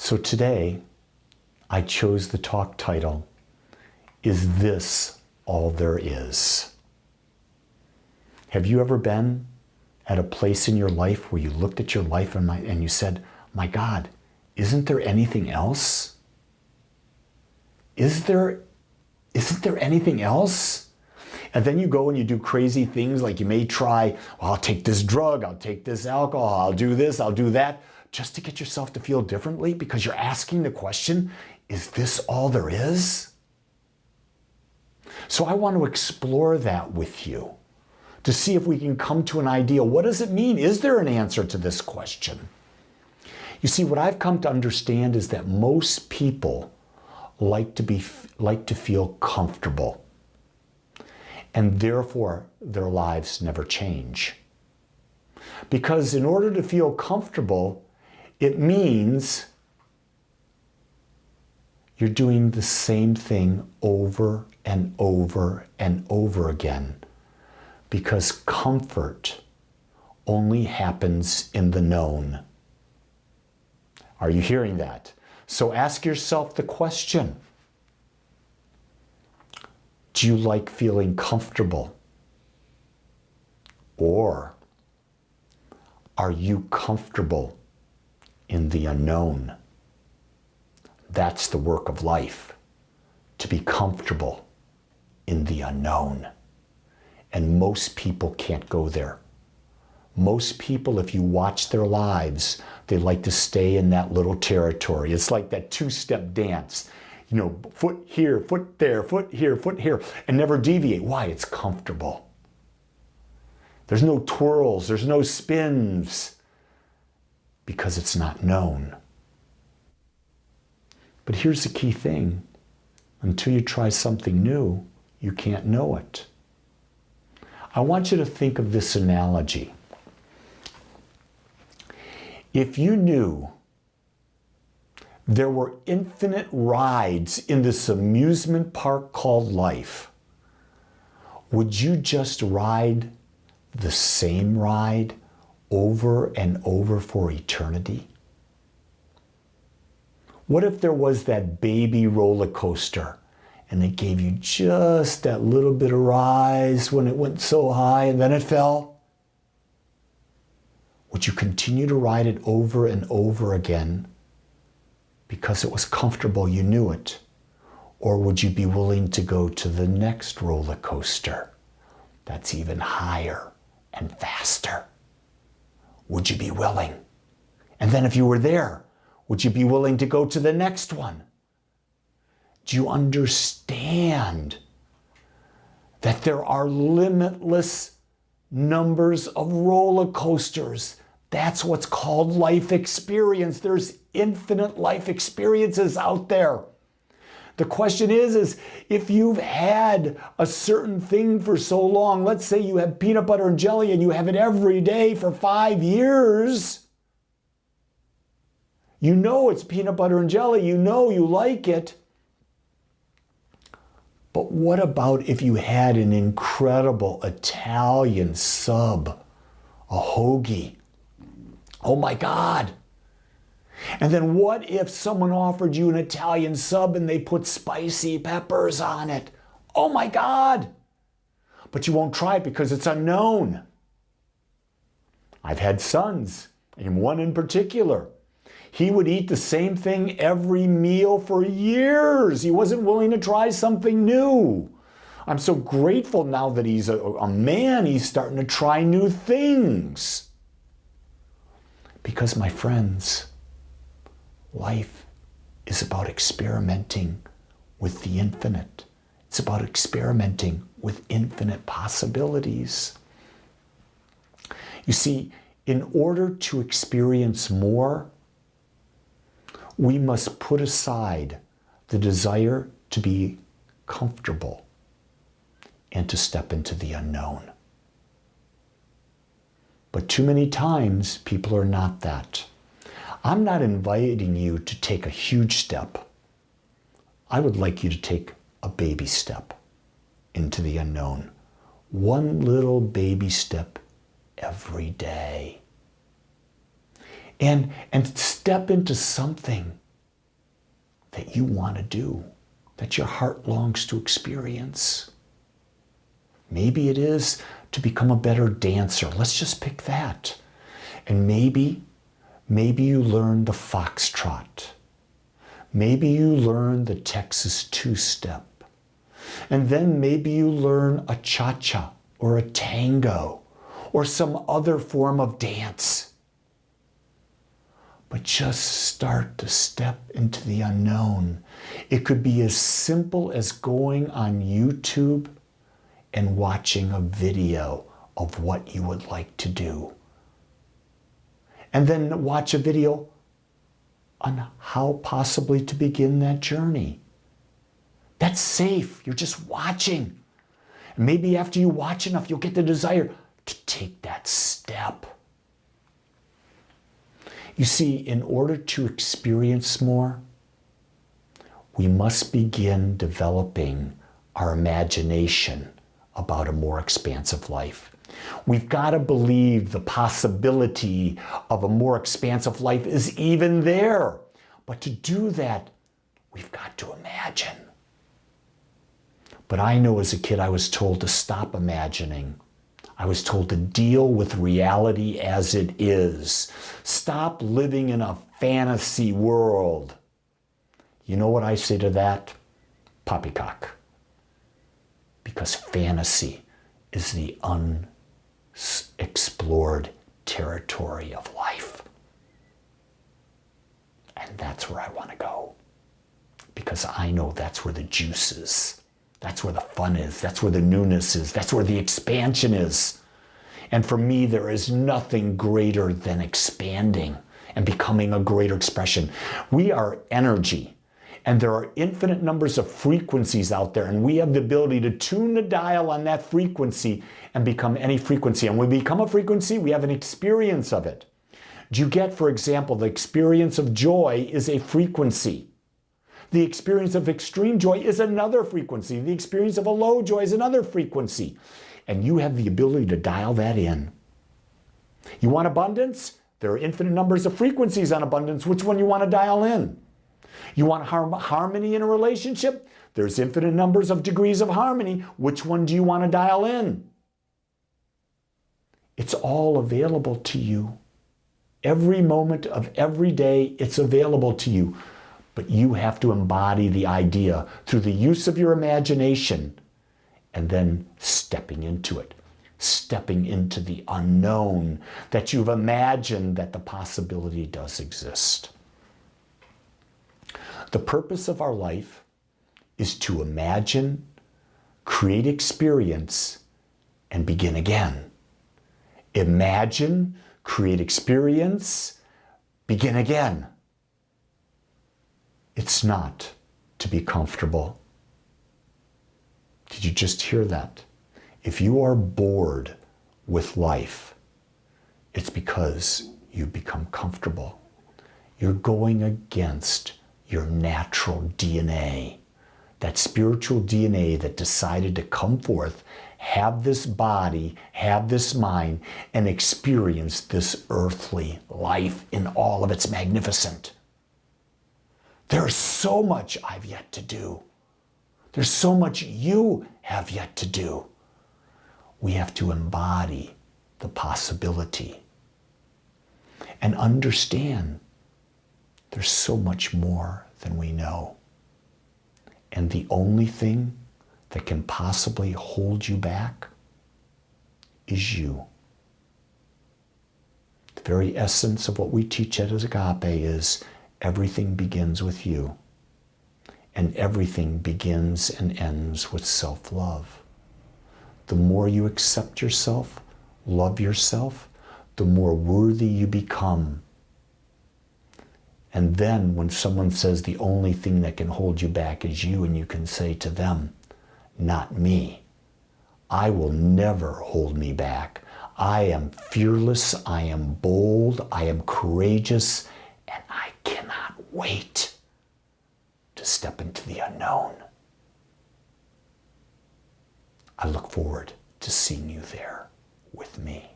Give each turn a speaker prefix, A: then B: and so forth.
A: So today, I chose the talk title, Is This All There Is? Have you ever been at a place in your life where you looked at your life and you said, my God, isn't there anything else? Isn't there anything else? And then you go and you do crazy things like you may try, well, I'll take this drug, I'll take this alcohol, I'll do this, I'll do that, just to get yourself to feel differently because you're asking the question, is this all there is? So I want to explore that with you to see if we can come to an idea. What does it mean? Is there an answer to this question? You see, what I've come to understand is that most people like to feel comfortable, and therefore their lives never change. Because in order to feel comfortable, it means you're doing the same thing over and over and over again, because comfort only happens in the known. Are you hearing that? So ask yourself the question, do you like feeling comfortable? Or are you comfortable in the unknown? That's the work of life, to be comfortable in the unknown. And most people can't go there. Most people, if you watch their lives, they like to stay in that little territory. It's like that two-step dance. You know, foot here, foot there, foot here, and never deviate. Why? It's comfortable. There's no twirls, there's no spins, because it's not known. But here's the key thing. Until you try something new, you can't know it. I want you to think of this analogy. If you knew there were infinite rides in this amusement park called life, would you just ride the same ride over and over for eternity? What if there was that baby roller coaster and they gave you just that little bit of rise when it went so high and then it fell? Would you continue to ride it over and over again because it was comfortable, you knew it? Or would you be willing to go to the next roller coaster that's even higher and faster? Would you be willing? And then if you were there, would you be willing to go to the next one? Do you understand that there are limitless numbers of roller coasters? That's what's called life experience. There's infinite life experiences out there. The question is if you've had a certain thing for so long, let's say you have peanut butter and jelly and you have it every day for 5 years. You know it's peanut butter and jelly. You know you like it. But what about if you had an incredible Italian sub, a hoagie? Oh my God. And then what if someone offered you an Italian sub and they put spicy peppers on it? Oh my God. But you won't try it because it's unknown. I've had sons, and one in particular. He would eat the same thing every meal for years. He wasn't willing to try something new. I'm so grateful now that he's a man, he's starting to try new things. Because, my friends, life is about experimenting with the infinite. It's about experimenting with infinite possibilities. You see, in order to experience more, we must put aside the desire to be comfortable and to step into the unknown. But too many times, people are not that. I'm not inviting you to take a huge step. I would like you to take a baby step into the unknown. One little baby step every day. And step into something that you want to do, that your heart longs to experience. Maybe it is to become a better dancer. Let's just pick that. And maybe you learn the foxtrot. Maybe you learn the Texas two-step. And then maybe you learn a cha-cha or a tango or some other form of dance. But just start to step into the unknown. It could be as simple as going on YouTube and watching a video of what you would like to do. And then watch a video on how possibly to begin that journey. That's safe. You're just watching. And maybe after you watch enough, you'll get the desire to take that step. You see, in order to experience more, we must begin developing our imagination about a more expansive life. We've got to believe the possibility of a more expansive life is even there. But to do that, we've got to imagine. But I know as a kid, I was told to stop imagining. I was told to deal with reality as it is. Stop living in a fantasy world. You know what I say to that? Poppycock. Because fantasy is the unexplored territory of life. And that's where I want to go. Because I know that's where the juice is. That's where the fun is. That's where the newness is. That's where the expansion is. And for me, there is nothing greater than expanding and becoming a greater expression. We are energy. And there are infinite numbers of frequencies out there, and we have the ability to tune the dial on that frequency and become any frequency. And when we become a frequency, we have an experience of it. Do you get, for example, the experience of joy is a frequency. The experience of extreme joy is another frequency. The experience of a low joy is another frequency. And you have the ability to dial that in. You want abundance? There are infinite numbers of frequencies on abundance. Which one you want to dial in? You want harmony in a relationship? There's infinite numbers of degrees of harmony. Which one do you want to dial in? It's all available to you. Every moment of every day, it's available to you. But you have to embody the idea through the use of your imagination and then stepping into it. Stepping into the unknown that you've imagined that the possibility does exist. The purpose of our life is to imagine, create experience, and begin again. Imagine, create experience, begin again. It's not to be comfortable. Did you just hear that? If you are bored with life, it's because you become comfortable. You're going against your natural DNA, that spiritual DNA that decided to come forth, have this body, have this mind, and experience this earthly life in all of its magnificence. There's so much I've yet to do. There's so much you have yet to do. We have to embody the possibility and understand there's so much more than we know. And the only thing that can possibly hold you back is you. The very essence of what we teach at Agape is everything begins with you. And everything begins and ends with self-love. The more you accept yourself, love yourself, the more worthy you become. And then when someone says the only thing that can hold you back is you, and you can say to them, not me. I will never hold me back. I am fearless, I am bold, I am courageous, and I cannot wait to step into the unknown. I look forward to seeing you there with me.